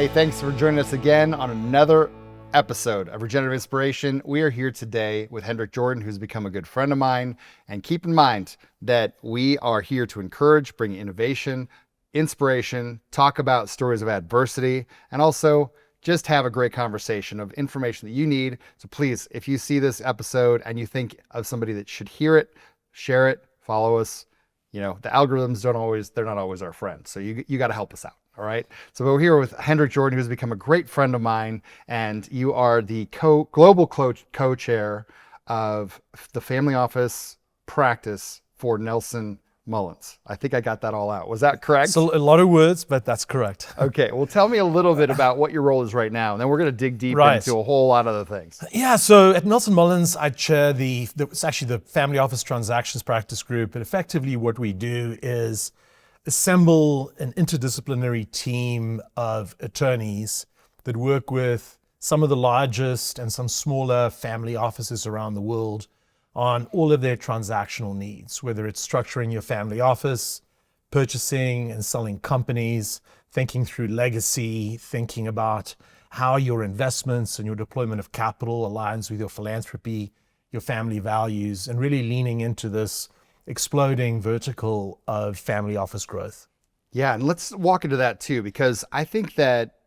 Hey, thanks for joining us again on another episode of Regenerative Inspiration. We are here today with Hendrik Jordaan, who's become a good friend of mine. And keep in mind that we are here to encourage, bring innovation, inspiration, talk about stories of adversity, and also just have a great conversation of information that you need. So please, if you see this episode and you think of somebody that should hear it, share it, follow us. You know, the algorithms they're not always our friends. So you got to help us out. All right. So we're here with Hendrik Jordaan, who's become a great friend of mine, and you are the global co-chair of the family office practice for Nelson Mullins. I think I got that all out. Was that correct? So a lot of words, but that's correct. Okay. Well, tell me a little bit about what your role is right now, and then we're going to dig deep into a whole lot of the things. Yeah. So at Nelson Mullins, I chair it's actually the family office transactions practice group. And effectively what we do is assemble an interdisciplinary team of attorneys that work with some of the largest and some smaller family offices around the world on all of their transactional needs, whether it's structuring your family office, purchasing and selling companies, thinking through legacy, thinking about how your investments and your deployment of capital aligns with your philanthropy, your family values, and really leaning into this exploding vertical of family office growth. Yeah, and let's walk into that too, because I think that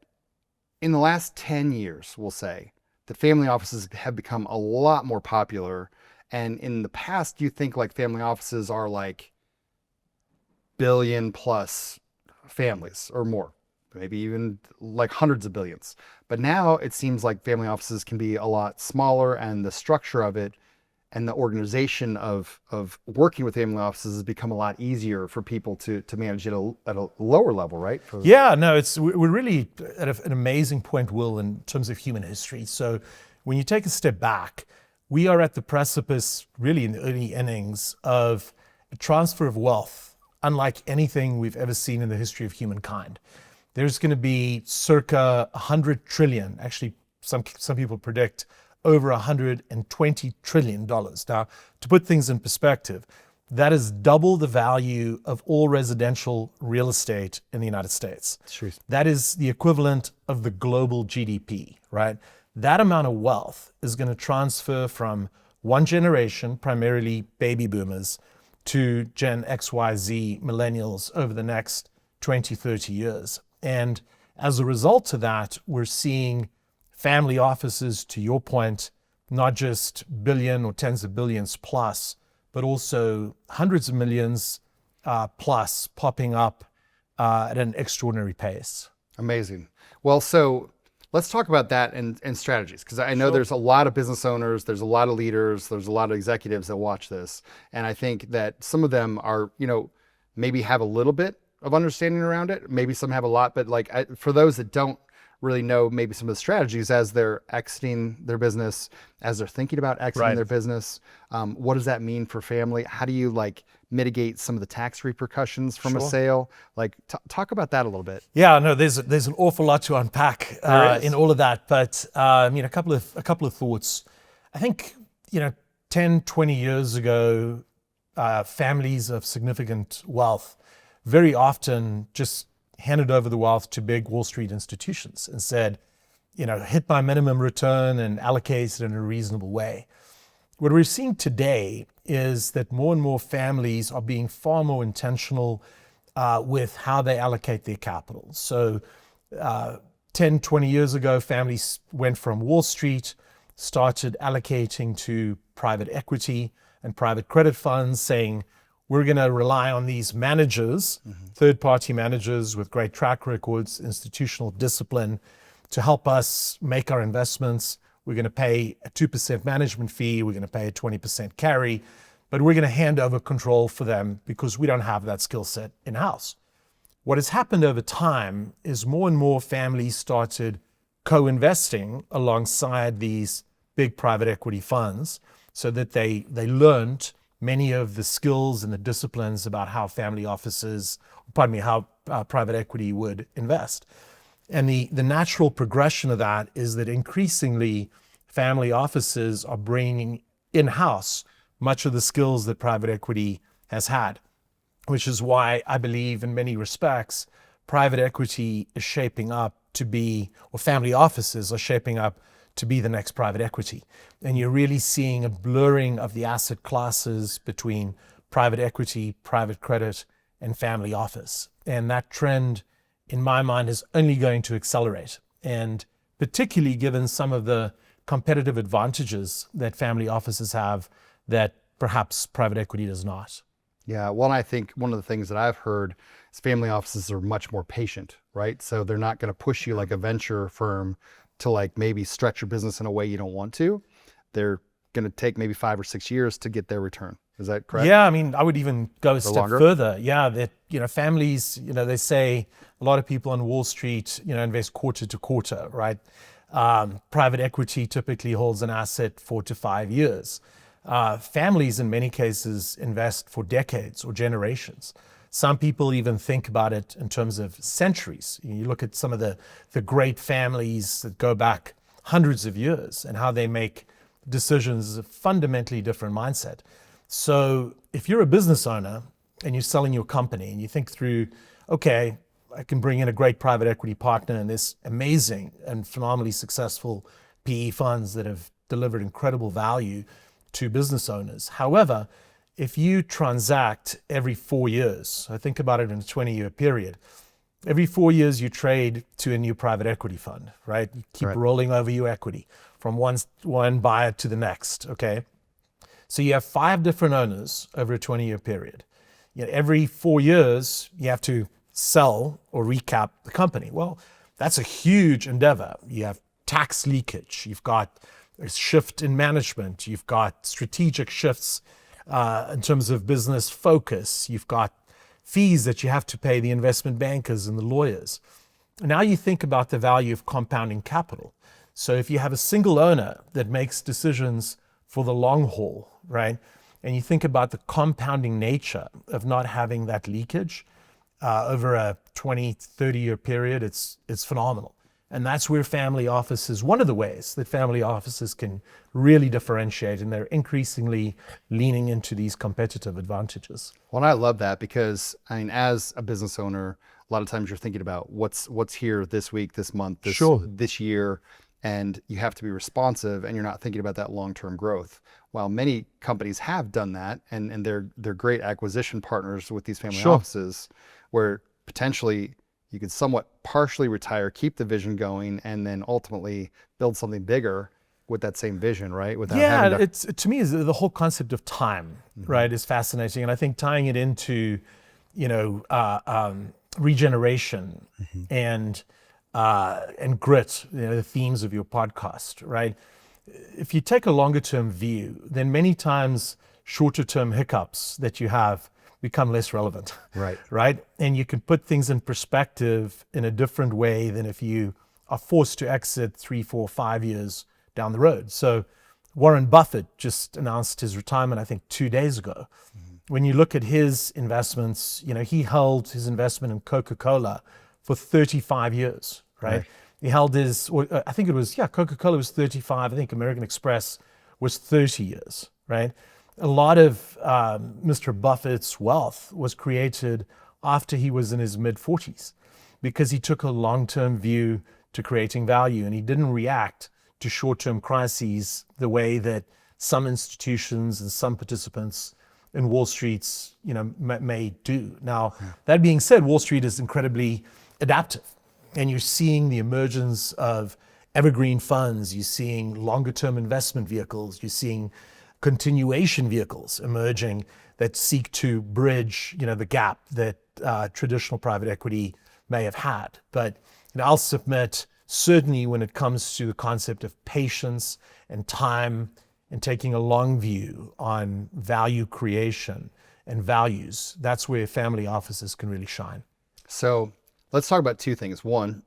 in the last 10 years, we'll say, that family offices have become a lot more popular. And in the past, you think like family offices are like billion plus families or more, maybe even like hundreds of billions. But now it seems like family offices can be a lot smaller, and the structure of it and the organization of working with family offices has become a lot easier for people to manage at a lower level, right? Yeah, no, we're really at an amazing point, Will, in terms of human history. So when you take a step back, we are at the precipice, really in the early innings, of a transfer of wealth, unlike anything we've ever seen in the history of humankind. There's going to be circa 100 trillion, actually some people predict over $120 trillion. Now, to put things in perspective, that is double the value of all residential real estate in the United States. Sure. That is the equivalent of the global GDP, right? That amount of wealth is going to transfer from one generation, primarily baby boomers, to Gen XYZ millennials over the next 20, 30 years. And as a result of that, we're seeing family offices, to your point, not just billion or tens of billions plus, but also hundreds of millions plus popping up at an extraordinary pace. Amazing. Well, so let's talk about that and strategies, because I know there's a lot of business owners, there's a lot of leaders, there's a lot of executives that watch this. And I think that some of them are, maybe have a little bit of understanding around it. Maybe some have a lot, but for those that don't really know maybe some of the strategies as they're exiting their business, as they're thinking about exiting their business, what does that mean for family? How do you mitigate some of the tax repercussions from a sale? Talk about that a little bit. Yeah, no, there's an awful lot to unpack in all of that, but a couple of thoughts. I think 10, 20 years ago, families of significant wealth very often just handed over the wealth to big Wall Street institutions and said, hit my minimum return and allocate it in a reasonable way. What we're seeing today is that more and more families are being far more intentional with how they allocate their capital. So 10, 20 years ago, families went from Wall Street, started allocating to private equity and private credit funds, saying, we're going to rely on these managers, third-party managers with great track records, institutional discipline, to help us make our investments. We're going to pay a 2% management fee. We're going to pay a 20% carry, but we're going to hand over control for them because we don't have that skill set in-house. What has happened over time is more and more families started co-investing alongside these big private equity funds so that they learned many of the skills and the disciplines about how how private equity would invest. And the natural progression of that is that increasingly family offices are bringing in-house much of the skills that private equity has had, which is why I believe in many respects, private equity is shaping up to be, or family offices are shaping up to be the next private equity. And you're really seeing a blurring of the asset classes between private equity, private credit, and family office. And that trend, in my mind, is only going to accelerate. And particularly given some of the competitive advantages that family offices have that perhaps private equity does not. Yeah, well, I think one of the things that I've heard is family offices are much more patient, right? So they're not going to push you like a venture firm to like maybe stretch your business in a way you don't want to. They're going to take maybe 5 or 6 years to get their return. Is that correct? Yeah, I mean, I would even go a step longer? further. Yeah, that, families, they say a lot of people on Wall Street, invest quarter to quarter, right? Private equity typically holds an asset 4 to 5 years. Families in many cases invest for decades or generations. Some people even think about it in terms of centuries. You look at some of the great families that go back hundreds of years and how they make decisions is a fundamentally different mindset. So if you're a business owner and you're selling your company and you think through, okay, I can bring in a great private equity partner and this amazing and phenomenally successful PE funds that have delivered incredible value to business owners. However, if you transact every 4 years, I think about it in a 20-year period, every 4 years you trade to a new private equity fund, right? You keep rolling over your equity from one buyer to the next, okay? So you have 5 different owners over a 20-year period. Every 4 years, you have to sell or recap the company. Well, that's a huge endeavor. You have tax leakage. You've got a shift in management. You've got strategic shifts in terms of business focus. You've got fees that you have to pay the investment bankers and the lawyers. Now you think about the value of compounding capital. So if you have a single owner that makes decisions for the long haul, right? And you think about the compounding nature of not having that leakage over a 20, 30-year period, it's phenomenal. And that's where family offices, one of the ways that family offices can really differentiate, and they're increasingly leaning into these competitive advantages. Well, I love that because, I mean, as a business owner, a lot of times you're thinking about what's here this week, this month, this year, and you have to be responsive, and you're not thinking about that long-term growth. While many companies have done that, and they're great acquisition partners with these family offices, where potentially you could somewhat partially retire, keep the vision going, and then ultimately build something bigger with that same vision, right? Without having to me, is the whole concept of time, right, is fascinating, and I think tying it into, regeneration and grit, the themes of your podcast, right? If you take a longer term view, then many times shorter term hiccups that you have become less relevant. Right? And you can put things in perspective in a different way than if you are forced to exit 3, 4, 5 years down the road. So Warren Buffett just announced his retirement, I think 2 days ago. When you look at his investments, he held his investment in Coca-Cola for 35 years, right? He held I think it was, Coca-Cola was 35. I think American Express was 30 years, right? A lot of Mr. Buffett's wealth was created after he was in his mid-40s because he took a long-term view to creating value, and he didn't react to short-term crises the way that some institutions and some participants in Wall Street's, may do. Now, that being said, Wall Street is incredibly adaptive, and you're seeing the emergence of evergreen funds. You're seeing longer-term investment vehicles. You're seeing continuation vehicles emerging that seek to bridge, the gap that traditional private equity may have had. But I'll submit, certainly when it comes to the concept of patience and time and taking a long view on value creation and values, that's where family offices can really shine. So let's talk about 2 things. One,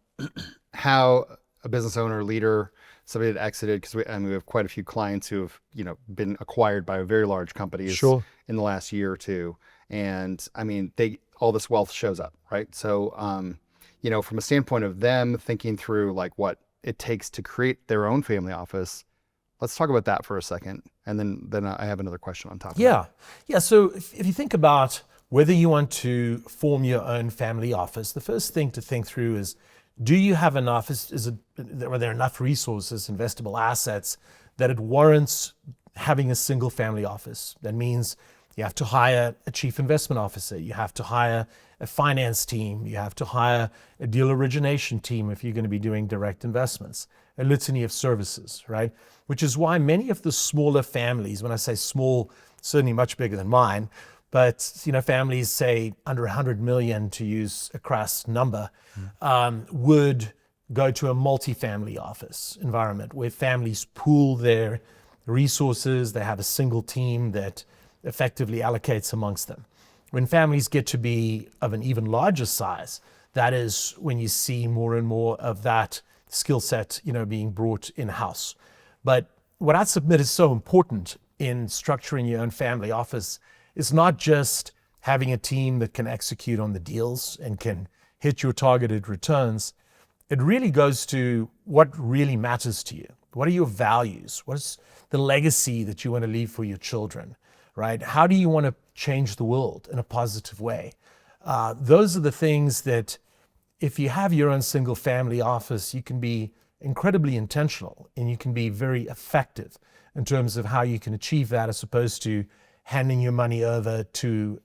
how a business owner, leader, somebody that exited, because we have quite a few clients who have, been acquired by very large companies in the last year or 2. And I mean, all this wealth shows up, right? So, from a standpoint of them thinking through like what it takes to create their own family office, let's talk about that for a second. And then I have another question on top of that. Yeah. So if you think about whether you want to form your own family office, the first thing to think through is, do you have enough, are there enough resources, investable assets, that it warrants having a single family office? That means you have to hire a chief investment officer, you have to hire a finance team, you have to hire a deal origination team if you're going to be doing direct investments, a litany of services, right? Which is why many of the smaller families, when I say small, certainly much bigger than mine, but families say under 100 million, to use a crass number, would go to a multifamily office environment where families pool their resources. They have a single team that effectively allocates amongst them. When families get to be of an even larger size, that is when you see more and more of that skill set, being brought in-house. But what I submit is so important in structuring your own family office is not just having a team that can execute on the deals and can hit your targeted returns. It really goes to what really matters to you. What are your values? What is the legacy that you want to leave for your children, right? How do you want to change the world in a positive way? Those are the things that, if you have your own single family office, you can be incredibly intentional and you can be very effective in terms of how you can achieve that, as opposed to handing your money over to,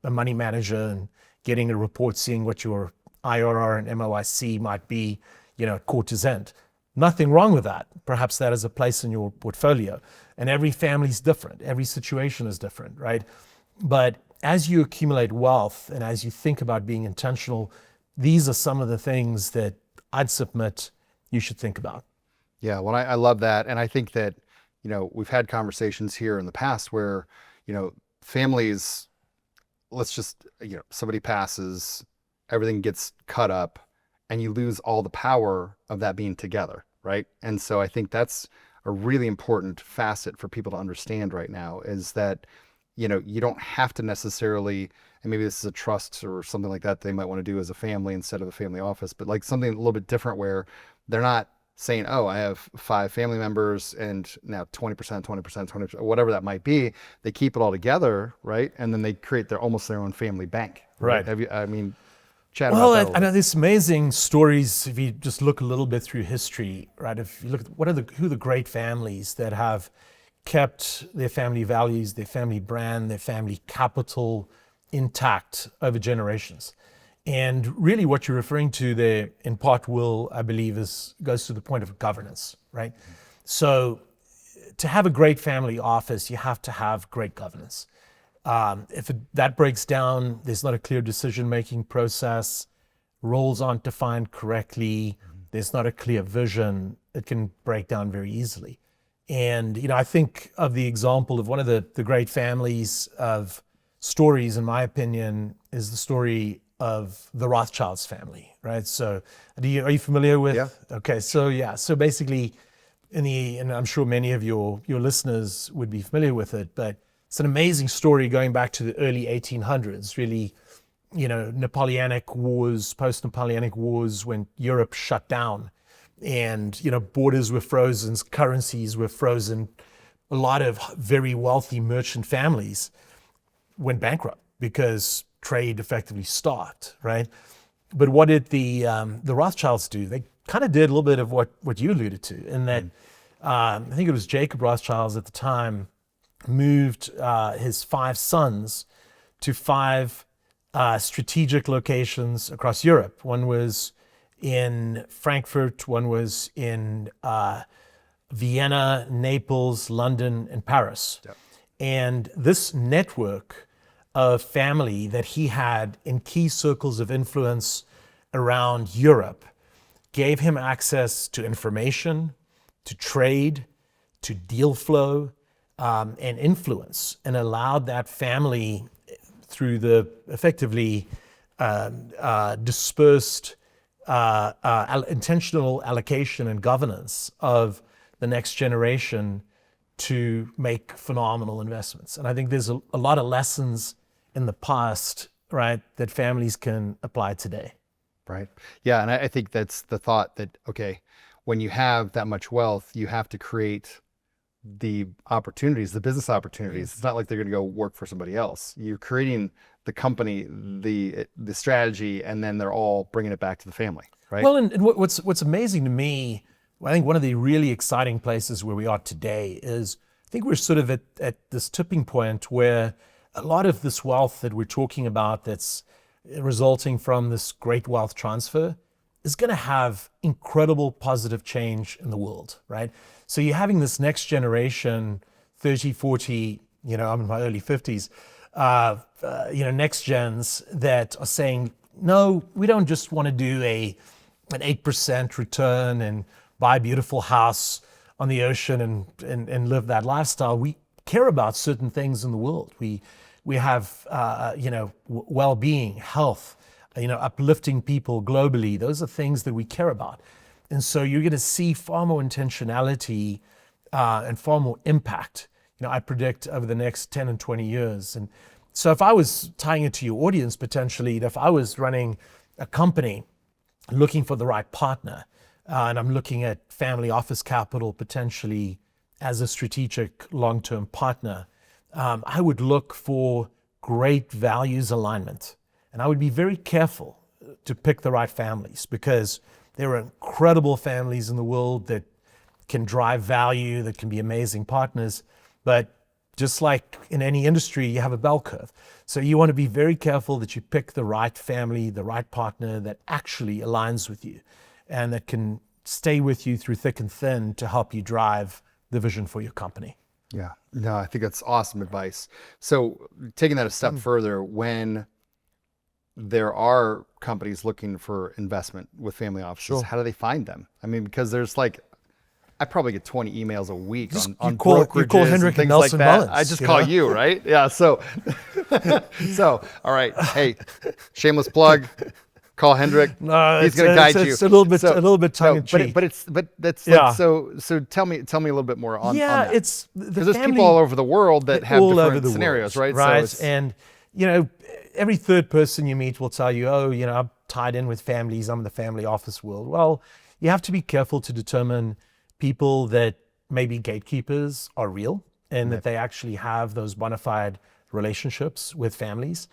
a money manager and getting a report, seeing what your IRR and MOIC might be, at quarter's end. Nothing wrong with that. Perhaps that is a place in your portfolio. And every family's different. Every situation is different, right? But as you accumulate wealth and as you think about being intentional, these are some of the things that I'd submit you should think about. Yeah, well, I love that. And I think that, we've had conversations here in the past where, families, let's just, somebody passes, everything gets cut up, and you lose all the power of that being together, right? And so I think that's a really important facet for people to understand right now, is that, you don't have to necessarily, and maybe this is a trust or something like that they might want to do as a family instead of a family office, but like something a little bit different where they're not saying, oh, I have 5 family members and now 20%, 20%, whatever that might be. They keep it all together, right? And then they create almost their own family bank. Right. Chat about that. Well, I know there's amazing stories if you just look a little bit through history, right? If you look at who are the great families that have kept their family values, their family brand, their family capital intact over generations. And really what you're referring to there, in part, Will, I believe, goes to the point of governance, right? So to have a great family office, you have to have great governance. If that breaks down, there's not a clear decision-making process, roles aren't defined correctly, there's not a clear vision, it can break down very easily. And, I think of the example of one of the great families of stories, in my opinion, is the story of the Rothschilds family, right? So are you familiar with? Yeah. Okay, so basically, and I'm sure many of your listeners would be familiar with it, but it's an amazing story going back to the early 1800s, really, Napoleonic wars, post-Napoleonic wars, when Europe shut down and, borders were frozen, currencies were frozen. A lot of very wealthy merchant families went bankrupt because trade effectively stopped, right? But what did the Rothschilds do? They kind of did a little bit of what you alluded to, in that I think it was Jacob Rothschild at the time moved his 5 sons to 5 strategic locations across Europe. One was in Frankfurt, one was in Vienna, Naples, London, and Paris. Yep. And this network of family that he had in key circles of influence around Europe gave him access to information, to trade, to deal flow, and influence, and allowed that family, through the effectively dispersed intentional allocation and governance of the next generation, to make phenomenal investments. And I think there's a lot of lessons in the past, right, that families can apply today. Right. Yeah. And I think that's the thought that, okay, when you have that much wealth, you have to create the opportunities, the business opportunities. It's not like they're going to go work for somebody else. You're creating the company, the strategy, and then they're all bringing it back to the family, right? Well, and what's amazing to me, I think one of the really exciting places where we are today is, I think we're sort of at this tipping point where a lot of this wealth that we're talking about that's resulting from this great wealth transfer is going to have incredible positive change in the world, right? So you're having this next generation, 30, 40, I'm in my early 50s, next gens that are saying, no, we don't just want to do an 8% return and buy a beautiful house on the ocean and live that lifestyle. We care about certain things in the world. We have, well-being, health, uplifting people globally. Those are things that we care about. And so you're going to see far more intentionality and far more impact, I predict, over the next 10 and 20 years. And so if I was tying it to your audience potentially, if I was running a company looking for the right partner, and I'm looking at family office capital potentially as a strategic long-term partner, I would look for great values alignment. And I would be very careful to pick the right families, because there are incredible families in the world that can drive value, that can be amazing partners. But just like in any industry, you have a bell curve. So you want to be very careful that you pick the right family, the right partner that actually aligns with you and that can stay with you through thick and thin to help you drive the vision for your company. Yeah, no, I think that's awesome advice. So taking that a step further, when there are companies looking for investment with family offices, how do they find them? I mean, because there's I probably get 20 emails a week on brokerages you call Hendrik and things Nelson like that. Mullins, I just call you, right? Yeah. So, all right. Hey, shameless plug. Call Hendrik. No, he's going to guide you. It's a little bit tongue in cheek. But that's so tell me a little bit more on that. It's because there's people all over the world that have different scenarios, right? Right. So and every third person you meet will tell you, I'm tied in with families. I'm in the family office world. Well, you have to be careful to determine people that maybe gatekeepers are real and that they actually have those bona fide relationships with families.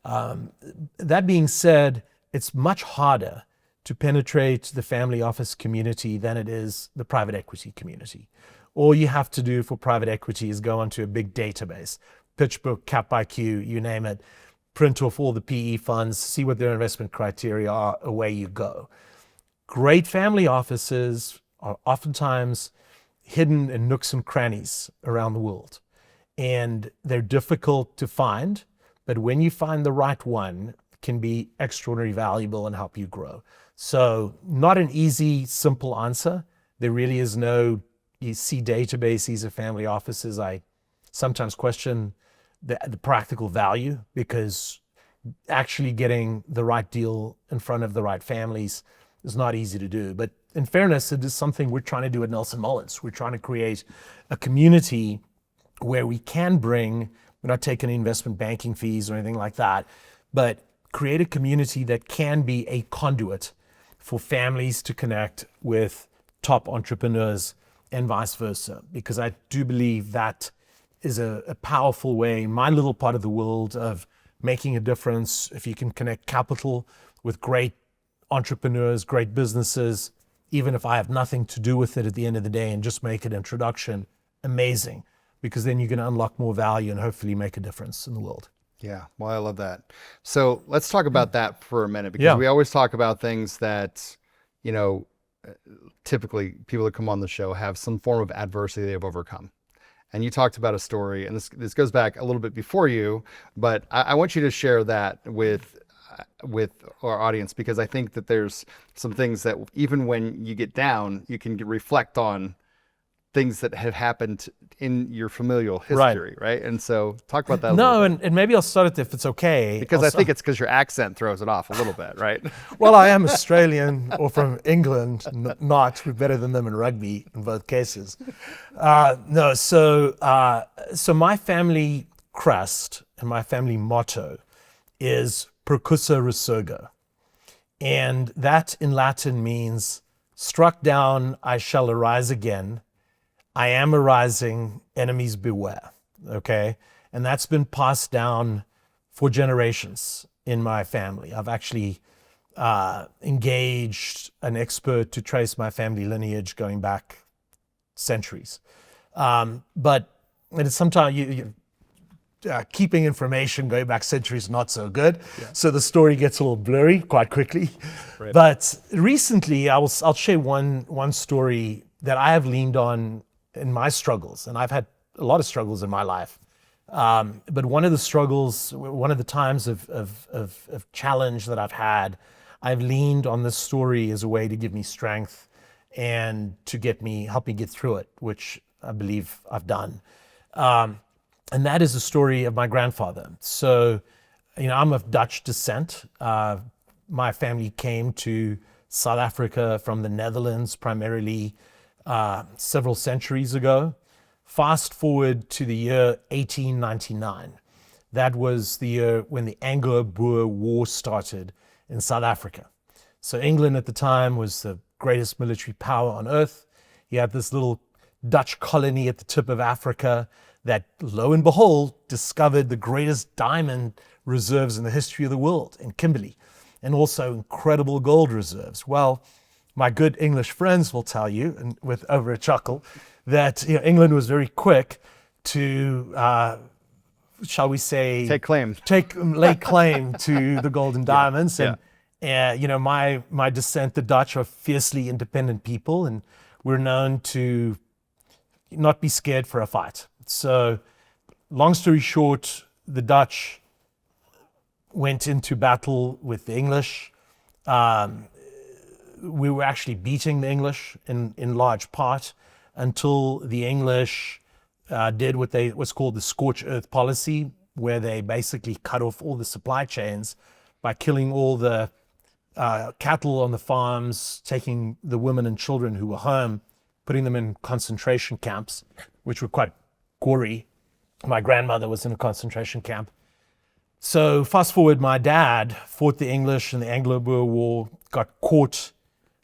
That being said, it's much harder to penetrate the family office community than it is the private equity community. All you have to do for private equity is go onto a big database, PitchBook, CapIQ, you name it, print off all the PE funds, see what their investment criteria are, away you go. Great family offices are oftentimes hidden in nooks and crannies around the world. And they're difficult to find, but when you find the right one, can be extraordinarily valuable and help you grow. So not an easy, simple answer. There really is no, you see databases of family offices. I sometimes question the practical value, because actually getting the right deal in front of the right families is not easy to do. But in fairness, it is something we're trying to do at Nelson Mullins. We're trying to create a community where we can bring, we're not taking investment banking fees or anything like that, but create a community that can be a conduit for families to connect with top entrepreneurs and vice versa. Because I do believe that is a powerful way, in my little part of the world, of making a difference. If you can connect capital with great entrepreneurs, great businesses, even if I have nothing to do with it at the end of the day, and just make an introduction, amazing. Because then you're going to unlock more value and hopefully make a difference in the world. Yeah, well, I love that. So let's talk about that for a minute, because we always talk about things that, typically people that come on the show have some form of adversity they've overcome. And you talked about a story, and this goes back a little bit before you, but I want you to share that with our audience, because I think that there's some things that even when you get down, you can reflect on things that have happened in your familial history, right? And so talk about that a little bit. And maybe I'll start it if it's okay. Because I think it's because your accent throws it off a little bit, right? Well, I am Australian or from England, not. We're better than them in rugby in both cases. So my family crest and my family motto is percussa resurgo. And that in Latin means, struck down, I shall arise again. I am arising, enemies beware. Okay. And that's been passed down for generations in my family. I've actually engaged an expert to trace my family lineage going back centuries. But it's sometimes keeping information going back centuries not so good. Yeah. So the story gets a little blurry quite quickly. Right. But recently, I'll share one story that I have leaned on in my struggles, and I've had a lot of struggles in my life. But one of the struggles, one of the times of challenge that I've had, I've leaned on this story as a way to give me strength and to help me get through it, which I believe I've done. And that is the story of my grandfather. So, I'm of Dutch descent. My family came to South Africa from the Netherlands primarily several centuries ago. Fast forward to the year 1899. That was the year when the Anglo-Boer War started in South Africa. So England at the time was the greatest military power on earth. You had this little Dutch colony at the tip of Africa that, lo and behold, discovered the greatest diamond reserves in the history of the world in Kimberley, and also incredible gold reserves. Well, my good English friends will tell you, and with over a chuckle, that England was very quick to, shall we say, lay claim to the golden diamonds. Yeah. And my descent, the Dutch are fiercely independent people, and we're known to not be scared for a fight. So, long story short, the Dutch went into battle with the English. We were actually beating the English in large part until the English did what's called the scorched earth policy, where they basically cut off all the supply chains by killing all the cattle on the farms, taking the women and children who were home, putting them in concentration camps, which were quite gory. My grandmother was in a concentration camp. So fast forward, my dad fought the English in the Anglo-Boer War, got caught.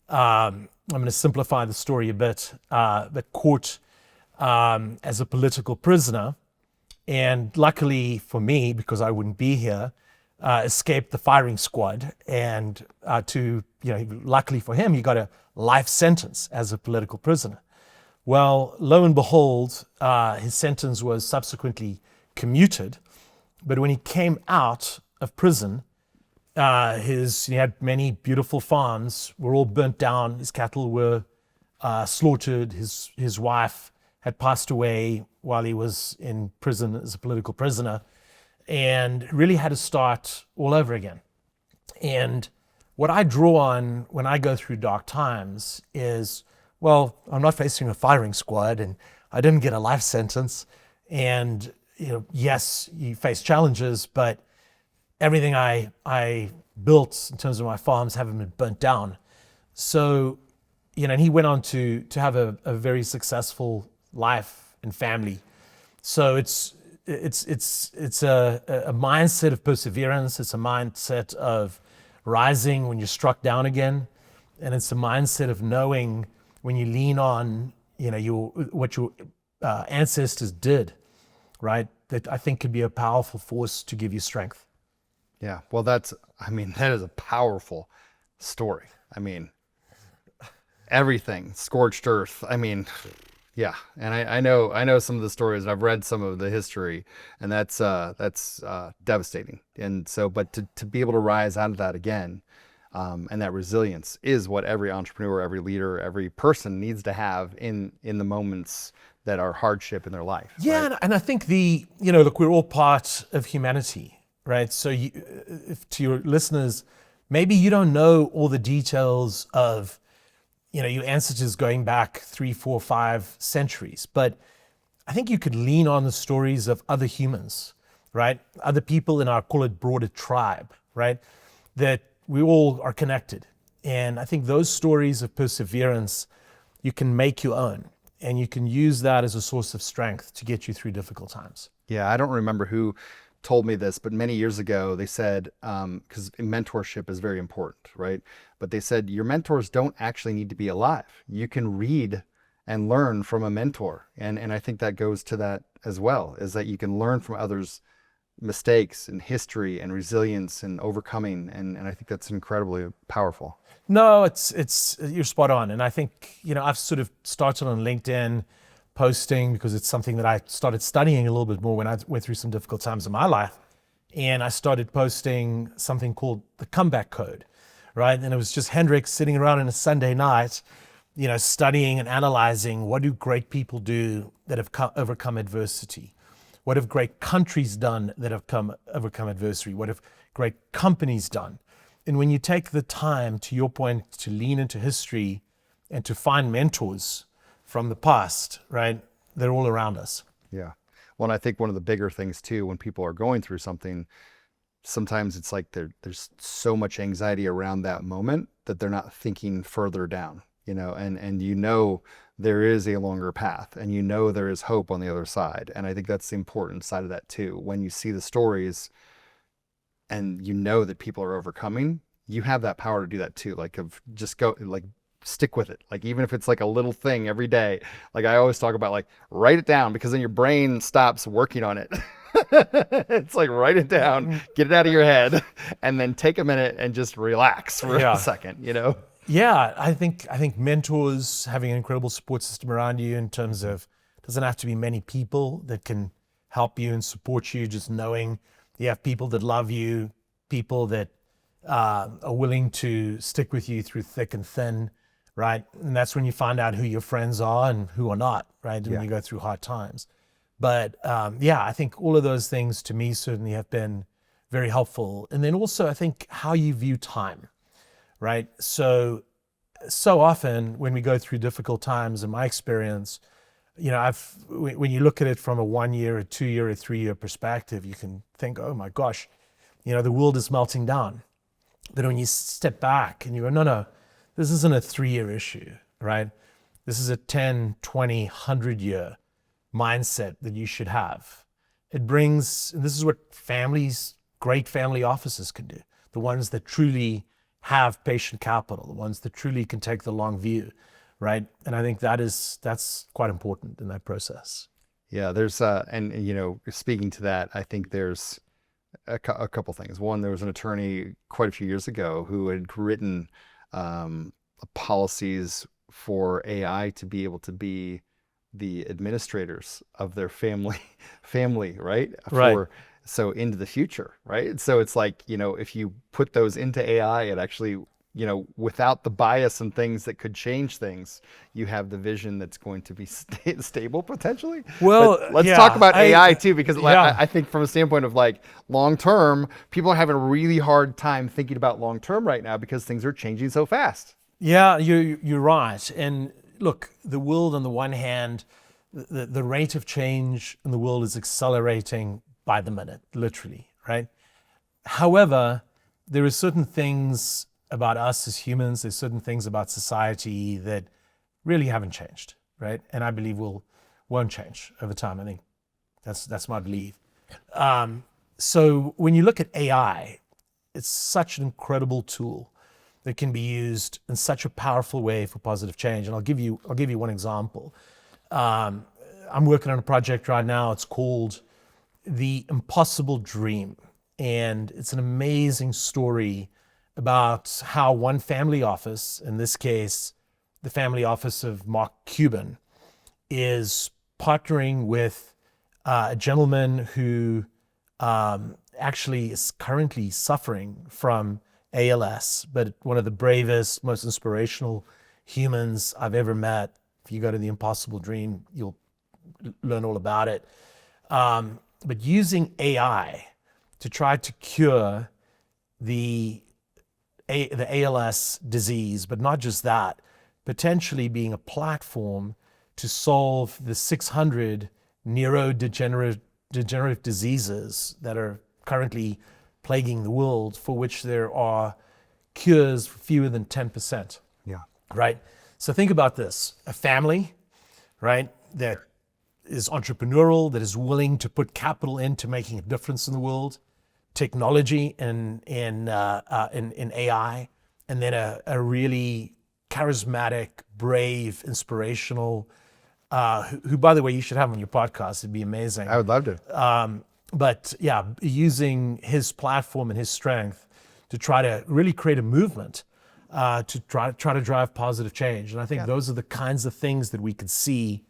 I'm going to simplify the story a bit, but caught as a political prisoner. And luckily for me, because I wouldn't be here, escaped the firing squad. And luckily for him, he got a life sentence as a political prisoner. Well, lo and behold, his sentence was subsequently commuted. But when he came out of prison, he had many beautiful farms, were all burnt down. His cattle were slaughtered. His wife had passed away while he was in prison as a political prisoner, and really had to start all over again. And what I draw on when I go through dark times is, well, I'm not facing a firing squad, and I didn't get a life sentence. And yes, you face challenges, but everything I built in terms of my farms haven't been burnt down. So, and he went on to have a very successful life and family. So it's a mindset of perseverance. It's a mindset of rising when you're struck down again, and it's a mindset of knowing when you lean on what your ancestors did, right? That I think could be a powerful force to give you strength. Yeah, well, that is a powerful story. Everything, scorched earth. Yeah, and I know some of the stories. I've read some of the history, and that's devastating. And so, but to be able to rise out of that again, and that resilience is what every entrepreneur, every leader, every person needs to have in the moments that are hardship in their life. Yeah, right? And I think look, we're all part of humanity. Right. So to your listeners, maybe you don't know all the details of, your ancestors going back 3, 4, 5 centuries, but I think you could lean on the stories of other humans, right? Other people in our, call it, broader tribe, right? That we all are connected. And I think those stories of perseverance, you can make your own, and you can use that as a source of strength to get you through difficult times. Yeah, I don't remember who told me this, but many years ago they said, because mentorship is very important, right? But they said your mentors don't actually need to be alive. You can read and learn from a mentor. And I think that goes to that as well, is that you can learn from others' mistakes and history and resilience and overcoming. And I think that's incredibly powerful. No, it's you're spot on. And I think, I've sort of started on LinkedIn posting because it's something that I started studying a little bit more when I went through some difficult times in my life. And I started posting something called the comeback code, right? And it was just Hendrik sitting around on a Sunday night, studying and analyzing what do great people do that have overcome adversity? What have great countries done that have overcome adversity? What have great companies done? And when you take the time, to your point, to lean into history and to find mentors from the past, right? They're all around us. Yeah. Well, and I think one of the bigger things too, when people are going through something, sometimes it's like there's so much anxiety around that moment that they're not thinking further down, and there is a longer path, and there is hope on the other side. And I think that's the important side of that too. When you see the stories and that people are overcoming, you have that power to do that too. Like, of just go, like, stick with it. Like, even if it's like a little thing every day, like I always talk about, like, write it down, because then your brain stops working on it. It's like, write it down, get it out of your head, and then take a minute and just relax for a second, Yeah, I think mentors, having an incredible support system around you, in terms of, doesn't have to be many people that can help you and support you, just knowing you have people that love you, people that are willing to stick with you through thick and thin, right? And that's when you find out who your friends are and who are not, right? When you go through hard times. But I think all of those things to me certainly have been very helpful. And then also, I think how you view time, right? So often when we go through difficult times, in my experience, when you look at it from a 1 year, a 2 year, a 3 year perspective, you can think, oh my gosh, the world is melting down. But when you step back and you go, no, this isn't a 3 year issue, right? This is a 10, 20, 100 year mindset that you should have. And this is what great family offices can do. The ones that truly have patient capital, the ones that truly can take the long view, right? And I think that's quite important in that process. Yeah, there's speaking to that, I think there's a couple things. One, there was an attorney quite a few years ago who had written policies for AI to be able to be the administrators of their family, right? Right. So into the future, right? So it's like, if you put those into AI, it actually, without the bias and things that could change things, you have the vision that's going to be stable potentially. Well, but let's talk about AI too, because I think from a standpoint of, like, long-term, people are having a really hard time thinking about long-term right now because things are changing so fast. Yeah, you're right. And look, the world, on the one hand, the rate of change in the world is accelerating by the minute, literally, right? However, there are certain things about us as humans, there's certain things about society that really haven't changed, right? And I believe won't change over time. I think that's my belief. So when you look at AI, it's such an incredible tool that can be used in such a powerful way for positive change. And I'll give you one example. I'm working on a project right now. It's called The Impossible Dream. And it's an amazing story about how one family office, in this case, the family office of Mark Cuban, is partnering with a gentleman who actually is currently suffering from ALS, but one of the bravest, most inspirational humans I've ever met. If you go to The Impossible Dream, you'll learn all about it. But using AI to try to cure the ALS disease, but not just that, potentially being a platform to solve the 600 neurodegenerative diseases that are currently plaguing the world, for which there are cures for fewer than 10%. Yeah. Right? So think about this. A family, right, that is entrepreneurial, that is willing to put capital into making a difference in the world, technology in AI, and then a really charismatic, brave, inspirational, who, by the way, you should have on your podcast. It'd be amazing. I would love to. But yeah, using his platform and his strength to try to really create a movement to try to drive positive change. And I think those are the kinds of things that we could see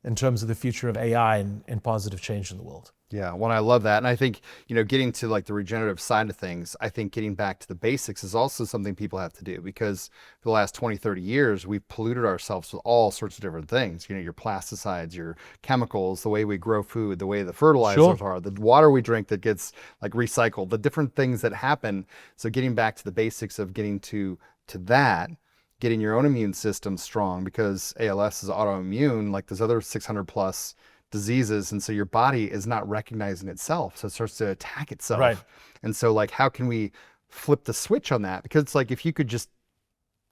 in terms of the future of AI and positive change in the world. Yeah, well, I love that. And I think, getting to like the regenerative side of things, I think getting back to the basics is also something people have to do, because for the last 20, 30 years, we've polluted ourselves with all sorts of different things. Your plasticides, your chemicals, the way we grow food, the way the fertilizers are, the water we drink that gets like recycled, the different things that happen. So getting back to the basics of getting to that, getting your own immune system strong, because ALS is autoimmune, like there's other 600 plus diseases, and so your body is not recognizing itself, so it starts to attack itself. Right. And so like, how can we flip the switch on that? Because it's like, if you could just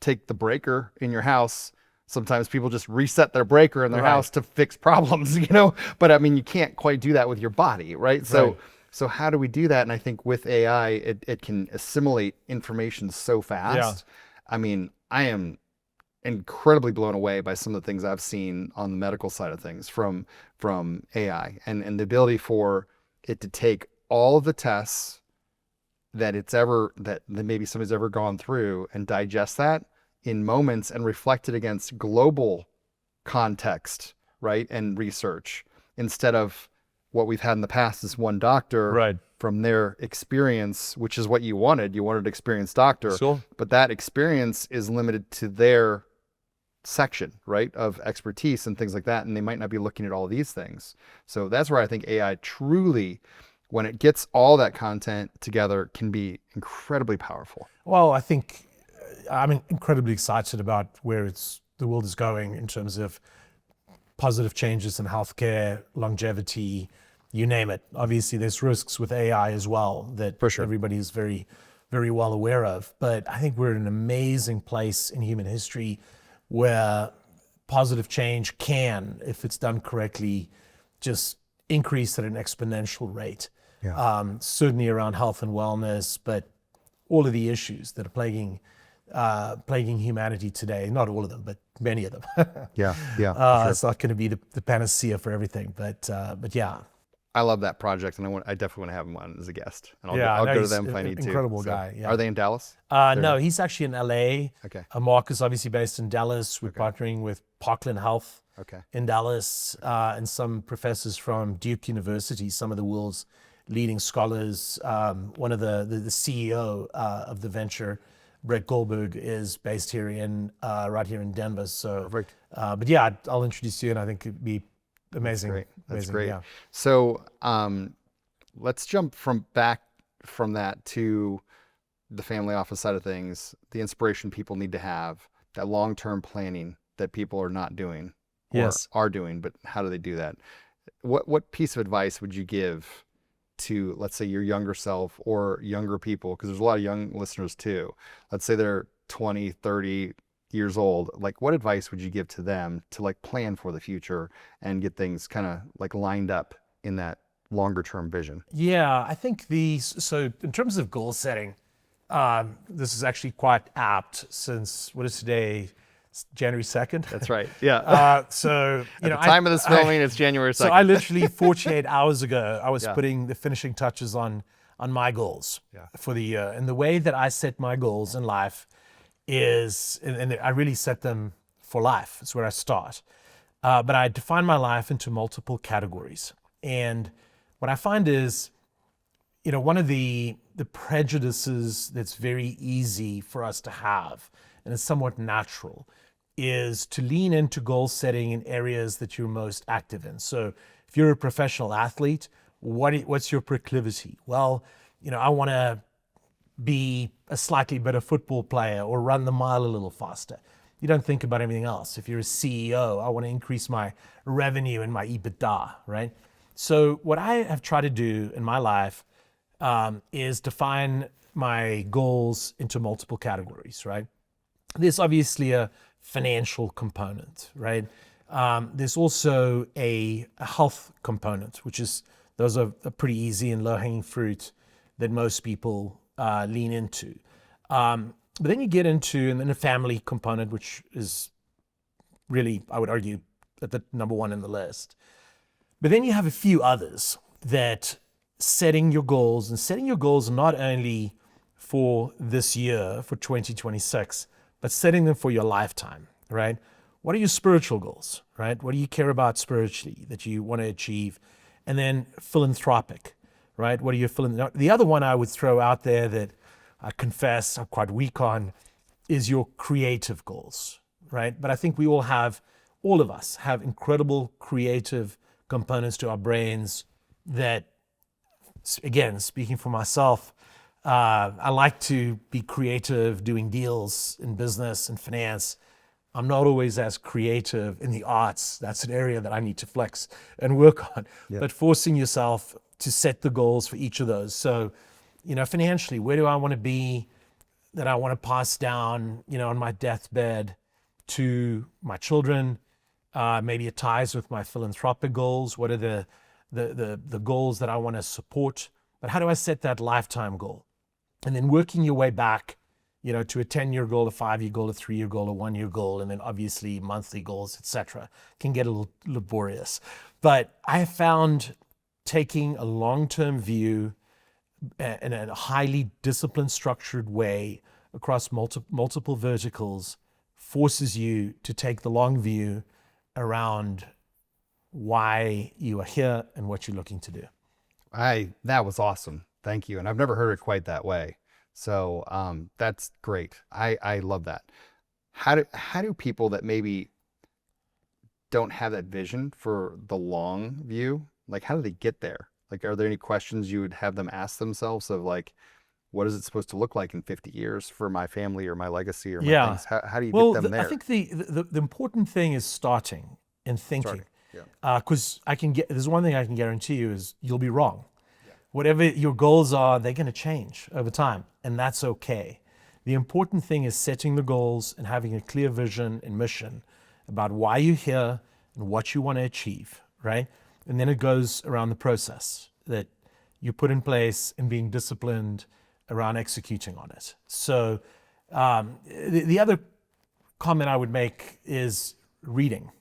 take the breaker in your house, sometimes people just reset their breaker in their house to fix problems, but I mean, you can't quite do that with your body, right? So how do we do that? And I think with AI, it can assimilate information so fast. I mean, I am incredibly blown away by some of the things I've seen on the medical side of things from AI, and the ability for it to take all of the tests that maybe somebody's ever gone through and digest that in moments and reflect it against global context, right? And research, instead of what we've had in the past is one doctor from their experience, which is what you wanted. You wanted an experienced doctor, but that experience is limited to their section, right, of expertise and things like that, and they might not be looking at all of these things. So that's where I think AI truly, when it gets all that content together, can be incredibly powerful. Well, I think I'm incredibly excited about where the world is going in terms of positive changes in healthcare, longevity, you name it. Obviously, there's risks with AI as well that everybody is very, very well aware of. But I think we're in an amazing place in human history where positive change can, if it's done correctly, just increase at an exponential rate. Certainly around health and wellness, but all of the issues that are plaguing humanity today, not all of them, but many of them. It's not going to be the panacea for everything, but yeah. I love that project, and I definitely want to have him on as a guest. And I'll go to them if I need to. Incredible guy. Yeah. Are they in Dallas? No, he's actually in LA. Okay. Mark is obviously based in Dallas. We're partnering with Parkland Health in Dallas, and some professors from Duke University, some of the world's leading scholars. One of the CEO of the venture, Brett Goldberg, is based here right here in Denver. So, but yeah, I'll introduce you, and I think it'd be amazing. That's great. Yeah. So let's jump back from that to the family office side of things, the inspiration people need to have, that long-term planning that people are not doing or are doing, but how do they do that? What piece of advice would you give to, let's say, your younger self or younger people? Because there's a lot of young listeners too. Let's say they're 20, 30 years old. Like, what advice would you give to them to like plan for the future and get things kind of like lined up in that longer term vision? Yeah, I think so in terms of goal setting, this is actually quite apt, since what is today? It's January 2nd. That's right. Yeah. So at the time of this filming, it's January 2nd. So I literally 48 hours ago, I was putting the finishing touches on my goals for the year. And the way that I set my goals in life is, and I really set them for life. It's where I start. But I define my life into multiple categories. And what I find is, one of the prejudices that's very easy for us to have, and it's somewhat natural, is to lean into goal setting in areas that you're most active in. So if you're a professional athlete, what's your proclivity? Well, I want to be a slightly better football player or run the mile a little faster. You don't think about anything else. If you're a CEO, I want to increase my revenue and my EBITDA, right? So what I have tried to do in my life is define my goals into multiple categories, right? There's obviously a financial component, right? There's also a health component, those are pretty easy and low-hanging fruit that most people lean into. But then you get into, and then a family component, which is really, I would argue, at the number one in the list. But then you have a few others that setting your goals not only for this year, for 2026, but setting them for your lifetime, right? What are your spiritual goals, right? What do you care about spiritually that you want to achieve? And then philanthropic, right? What are your The other one I would throw out there that I confess I'm quite weak on is your creative goals, right? But I think all of us have incredible creative components to our brains that, again, speaking for myself, I like to be creative doing deals in business and finance. I'm not always as creative in the arts. That's an area that I need to flex and work on. Yep. But forcing yourself to set the goals for each of those. So, financially, where do I want to be that I want to pass down, on my deathbed to my children? Maybe it ties with my philanthropic goals. What are the goals that I want to support? But how do I set that lifetime goal? And then working your way back, to a 10-year goal, a 5-year goal, a 3-year goal, a 1-year goal, and then obviously monthly goals, etc., can get a little laborious. But I have found taking a long-term view in a highly disciplined, structured way across multiple verticals forces you to take the long view around why you are here and what you're looking to do. That was awesome. Thank you. And I've never heard it quite that way. So that's great. I love that. How do people that maybe don't have that vision for the long view, like how do they get there? Like, are there any questions you would have them ask themselves of like, what is it supposed to look like in 50 years for my family or my legacy or my things? How do you get them there? I think the important thing is starting and thinking. Because there's one thing I can guarantee you is you'll be wrong. Yeah. Whatever your goals are, they're going to change over time, and that's okay. The important thing is setting the goals and having a clear vision and mission about why you're here and what you want to achieve, right? And then it goes around the process that you put in place and being disciplined around executing on it. So the other comment I would make is reading,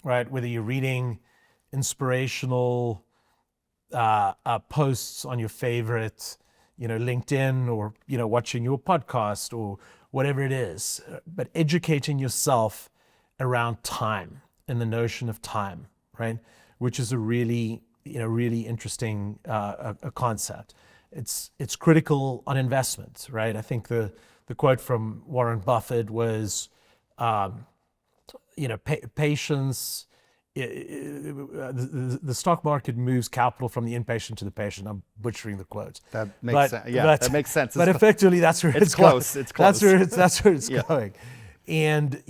right? Whether you're reading inspirational posts on your favorite, LinkedIn or, watching your podcast or whatever it is, but educating yourself around time and the notion of time, right? Which is a really interesting a concept. It's critical on investment, right? I think the quote from Warren Buffett was, patience. The stock market moves capital from the impatient to the patient. I'm butchering the quote. That makes sense. Yeah, that makes sense. But effectively, that's where it's close. Going. It's close. That's where it's going. And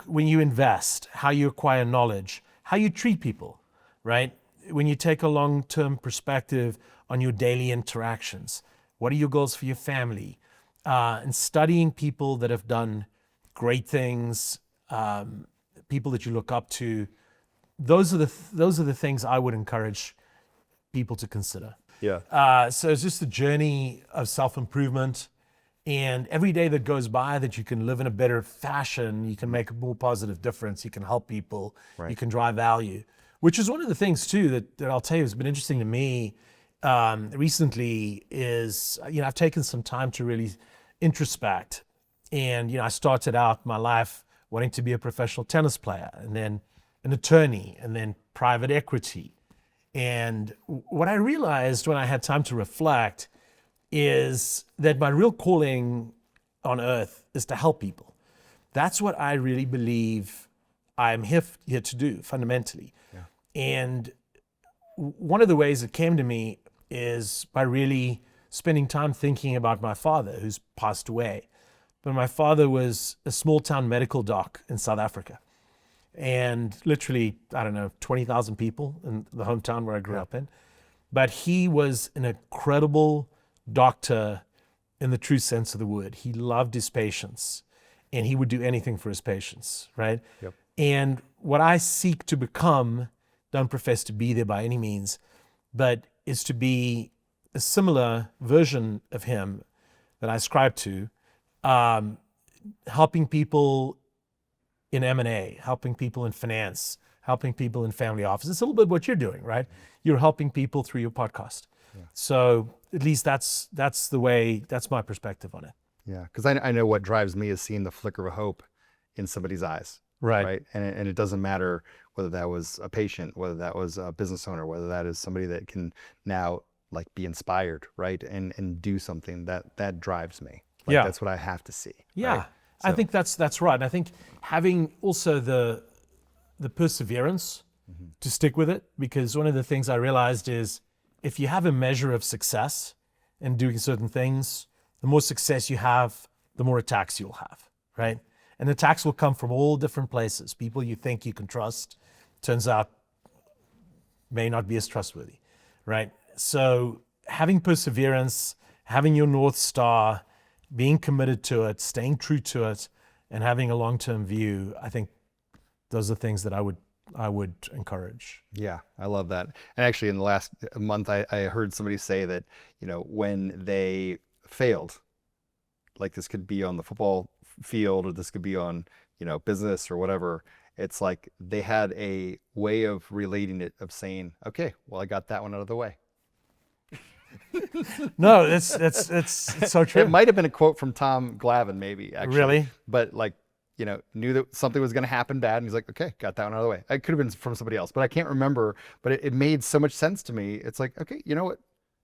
when you invest, how you acquire knowledge, how you treat people, right? When you take a long-term perspective on your daily interactions, what are your goals for your family? And studying people that have done great things, people that you look up to, those are the things I would encourage people to consider. Yeah. So it's just a journey of self-improvement, and every day that goes by that you can live in a better fashion, you can make a more positive difference, you can help people, right. You can drive value, which is one of the things too that I'll tell you has been interesting to me recently is, I've taken some time to really introspect. And, I started out my life wanting to be a professional tennis player and then an attorney and then private equity. And what I realized when I had time to reflect is that my real calling on earth is to help people. That's what I really believe I'm here to do fundamentally. Yeah. And one of the ways it came to me is by really spending time thinking about my father who's passed away. But my father was a small town medical doc in South Africa. And literally, 20,000 people in the hometown where I grew up in. But he was an incredible doctor in the true sense of the word. He loved his patients and he would do anything for his patients, right? Yep. And what I seek to become, don't profess to be there by any means, but is to be a similar version of him that I ascribe to, helping people in M&A, helping people in finance, helping people in family office. It's a little bit what you're doing, right? You're helping people through your podcast. Yeah. So at least that's my perspective on it. Yeah, because I know what drives me is seeing the flicker of hope in somebody's eyes. Right. And it doesn't matter whether that was a patient, whether that was a business owner, whether that is somebody that can now like be inspired, right? And do something that drives me. Like, that's what I have to see. Yeah. Right? So. I think that's right. And I think having also the perseverance to stick with it, because one of the things I realized is if you have a measure of success in doing certain things, the more success you have, the more attacks you'll have, right? And attacks will come from all different places. People you think you can trust, turns out may not be as trustworthy, right? So having perseverance, having your North Star, being committed to it, staying true to it, and having a long-term view, I think those are things that I would encourage. Yeah, I love that. And actually in the last month, I heard somebody say that, when they failed, like this could be on the football field or this could be on, business or whatever, it's like they had a way of relating it, of saying, okay, well, I got that one out of the way. No, it's so true. It might have been a quote from Tom Glavine, maybe, actually. Really? But like, knew that something was going to happen bad, and he's like, okay, got that one out of the way. It could have been from somebody else, but I can't remember. But it made so much sense to me. It's like, okay, you know what?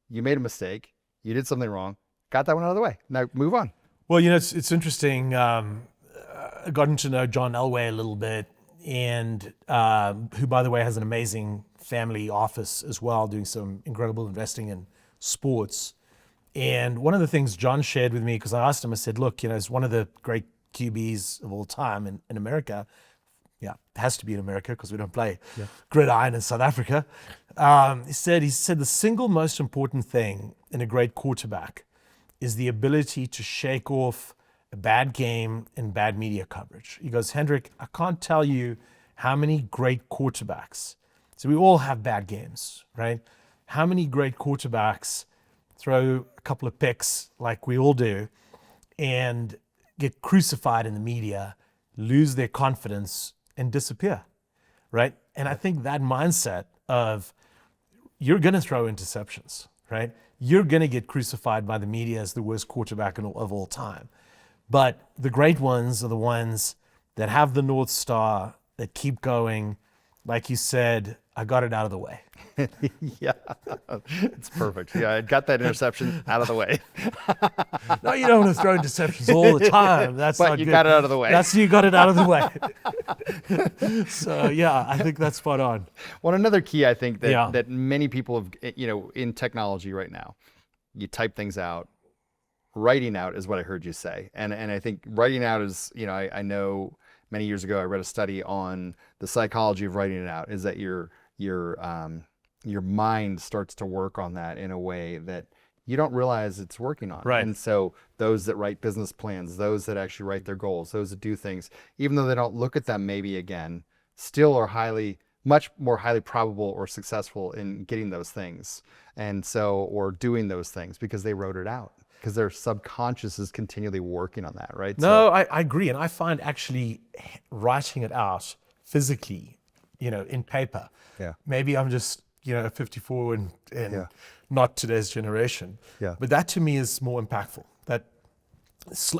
You made a mistake. You did something wrong. Got that one out of the way. Now move on. Well, it's interesting. Gotten to know John Elway a little bit, and who, by the way, has an amazing family office as well, doing some incredible investing in sports. And one of the things John shared with me, because I asked him, I said, look, it's one of the great QBs of all time in America. Yeah, it has to be in America because we don't play gridiron in South Africa. He said the single most important thing in a great quarterback is the ability to shake off a bad game and bad media coverage. He goes, Hendrik, I can't tell you how many great quarterbacks, so we all have bad games, right? How many great quarterbacks throw a couple of picks like we all do and get crucified in the media, lose their confidence and disappear, right? And I think that mindset of you're going to throw interceptions, right? You're going to get crucified by the media as the worst quarterback of all time. But the great ones are the ones that have the North Star, that keep going. Like you said, I got it out of the way. Yeah, it's perfect. Yeah, I got that interception out of the way. No, you don't want to throw interceptions all the time. That's but not you good. Got it out of the way. You got it out of the way. So yeah, I think that's spot on. Well, another key I think that many people have, in technology right now, you type things out. Writing out is what I heard you say, and I think writing out is, I know many years ago I read a study on the psychology of writing it out. Is that your mind starts to work on that in a way that you don't realize it's working on. Right. And so those that write business plans, those that actually write their goals, those that do things, even though they don't look at them maybe again, still are much more highly probable or successful in getting those things. And so, or doing those things because they wrote it out. Because their subconscious is continually working on that, right? No, I agree. And I find actually writing it out physically, in paper. Yeah. Maybe I'm just, 54 and not today's generation. Yeah. But that to me is more impactful. That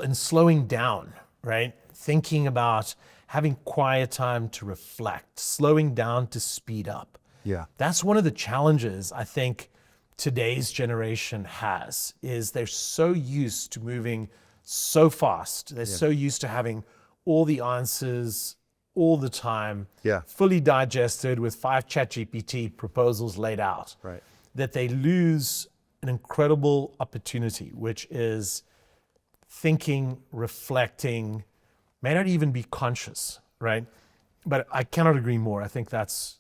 and slowing down, right? Thinking about having quiet time to reflect, slowing down to speed up. Yeah. That's one of the challenges I think today's generation has, is they're so used to moving so fast. They're so used to having all the answers all the time, fully digested with 5 ChatGPT proposals laid out, right, that they lose an incredible opportunity, which is thinking, reflecting, may not even be conscious, right? But I cannot agree more. I think that's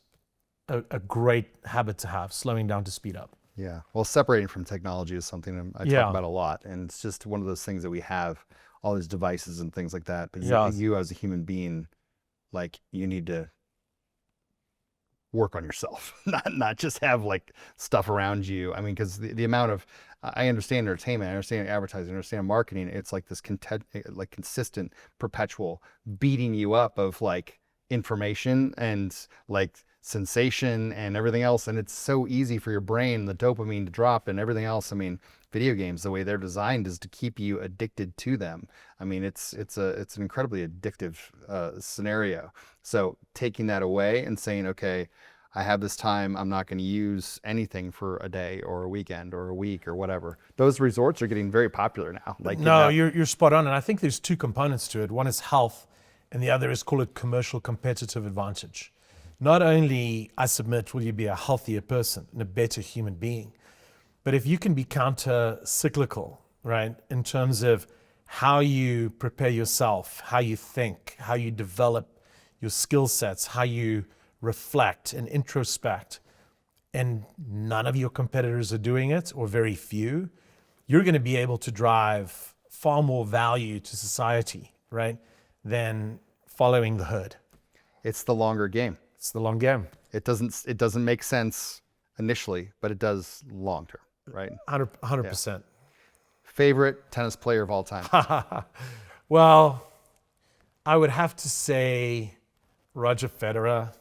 a great habit to have, slowing down to speed up. Yeah. Well, separating from technology is something I talk about a lot. And it's just one of those things that we have, all these devices and things like that. But you as a human being, like, you need to work on yourself, not just have like stuff around you. I mean, because the amount of I understand entertainment, I understand advertising, I understand marketing. It's like this like consistent, perpetual beating you up of like information and like sensation and everything else. And it's so easy for your brain, the dopamine to drop and everything else. I mean, video games, the way they're designed is to keep you addicted to them. I mean, it's an incredibly addictive scenario. So taking that away and saying, okay, I have this time, I'm not going to use anything for a day or a weekend or a week or whatever. Those resorts are getting very popular now. Like, no, you're spot on. And I think there's two components to it. One is health, and the other is, call it, commercial competitive advantage. Not only, I submit, will you be a healthier person and a better human being, but if you can be counter-cyclical, right, in terms of how you prepare yourself, how you think, how you develop your skill sets, how you reflect and introspect, and none of your competitors are doing it, or very few, you're going to be able to drive far more value to society, right, than following the herd. it's the longer game. It's the long game. It doesn't make sense initially, but it does long term, right? 100%. Favorite tennis player of all time? Well, I would have to say Roger Federer.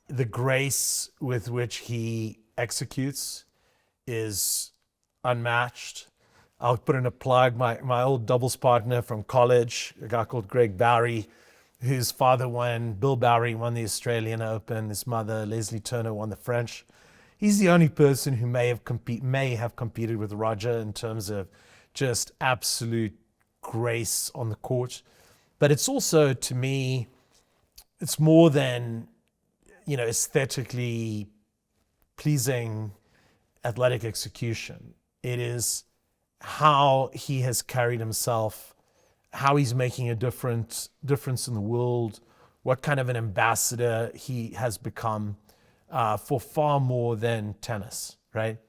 The grace with which he executes is unmatched. I'll put in a plug. My old doubles partner from college, a guy called Greg Bowery, whose father won, Bill Bowery won the Australian Open. His mother, Leslie Turner, won the French. He's the only person who may have competed with Roger in terms of just absolute grace on the court. But it's also, to me, it's more than, aesthetically pleasing athletic execution. It is how he has carried himself, how he's making a difference in the world, what kind of an ambassador he has become for far more than tennis, right?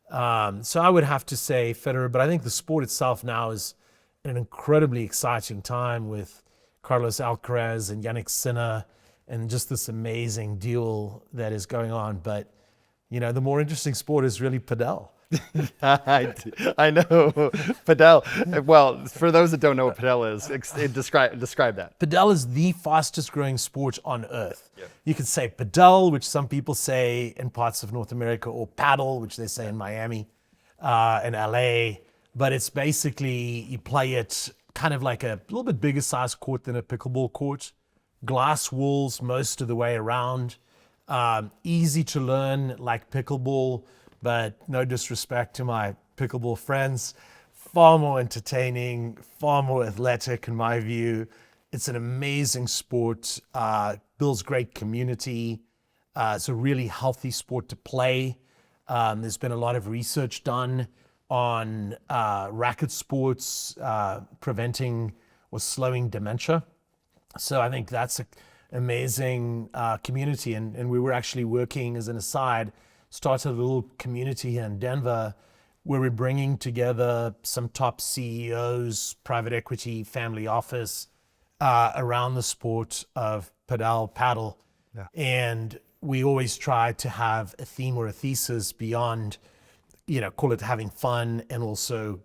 So I would have to say Federer, but I think the sport itself now is an incredibly exciting time with Carlos Alcaraz and Yannick Sinner and just this amazing deal that is going on. But, the more interesting sport is really padel. I know padel. Well, for those that don't know what padel is, describe that. Padel is the fastest growing sport on earth. Yep. You could say padel, which some people say in parts of North America, or paddle, which they say in Miami and LA. But it's basically, you play it kind of like a little bit bigger size court than a pickleball court. Glass walls most of the way around. Easy to learn like pickleball, but no disrespect to my pickleball friends. Far more entertaining, far more athletic in my view. It's an amazing sport, builds great community. It's a really healthy sport to play. There's been a lot of research done on racket sports preventing or slowing dementia. So I think that's an amazing community. And we were actually working, as an aside, started a little community here in Denver where we're bringing together some top CEOs, private equity, family office around the sport of paddle. Yeah. And we always try to have a theme or a thesis beyond, call it having fun and also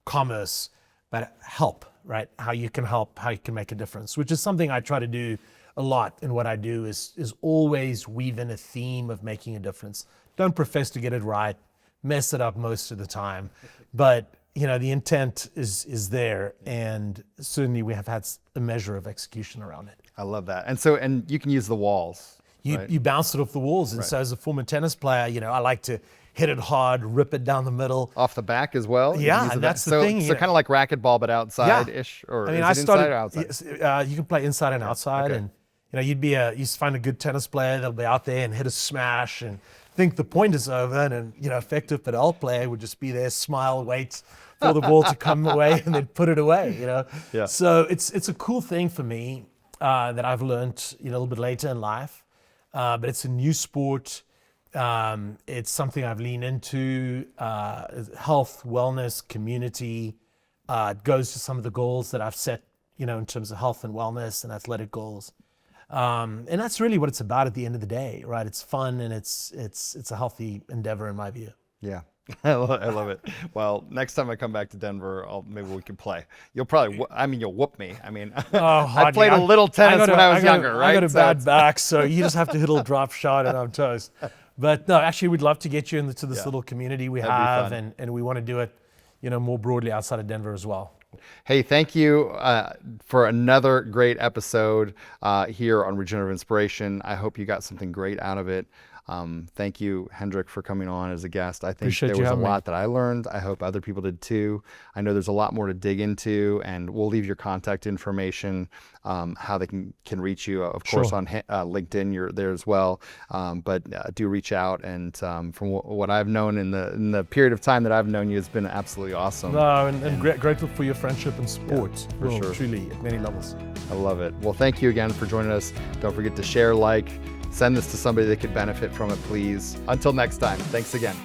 commerce, but help, right? How you can help, how you can make a difference, which is something I try to do a lot in what I do is always weave in a theme of making a difference. Don't profess to get it right, mess it up most of the time, but the intent is there, and certainly we have had a measure of execution around it. I love that. And you can use the walls. You bounce it off the walls, and so as a former tennis player, I like to hit it hard, rip it down the middle. Off the back as well? Yeah, and that's the thing. So kind of like racquetball, but outside-ish? Yeah. Or I is it inside or outside? You can play inside and outside, okay. and you find a good tennis player that'll be out there and hit a smash and think the point is over, and effective padel player would just be there, smile, wait for the ball to come away, and then put it away. Yeah. So it's a cool thing for me that I've learned a little bit later in life, but it's a new sport. It's something I've leaned into, health, wellness, community. It goes to some of the goals that I've set, in terms of health and wellness and athletic goals. And that's really what it's about at the end of the day, right? It's fun and it's a healthy endeavor in my view. Yeah. I love it. Well, next time I come back to Denver, maybe we can play. You'll probably, you'll whoop me. I played a little tennis when I was younger, right? I got a bad back, so you just have to hit a little drop shot and I'm toast. But no, actually, we'd love to get you into this little community we have, and we want to do it, more broadly outside of Denver as well. Hey, thank you for another great episode here on Regenerative Inspiration. I hope you got something great out of it. Thank you, Hendrik, for coming on as a guest. I think there was a lot that I learned. I hope other people did too. I know there's a lot more to dig into, and we'll leave your contact information, how they can reach you, of course, on LinkedIn. You're there as well. But do reach out. And from what I've known in the period of time that I've known you, it's been absolutely awesome. No, and grateful for your friendship and support. Yeah, for sure. Truly, at many levels. I love it. Well, thank you again for joining us. Don't forget to share, send this to somebody that could benefit from it, please. Until next time, thanks again.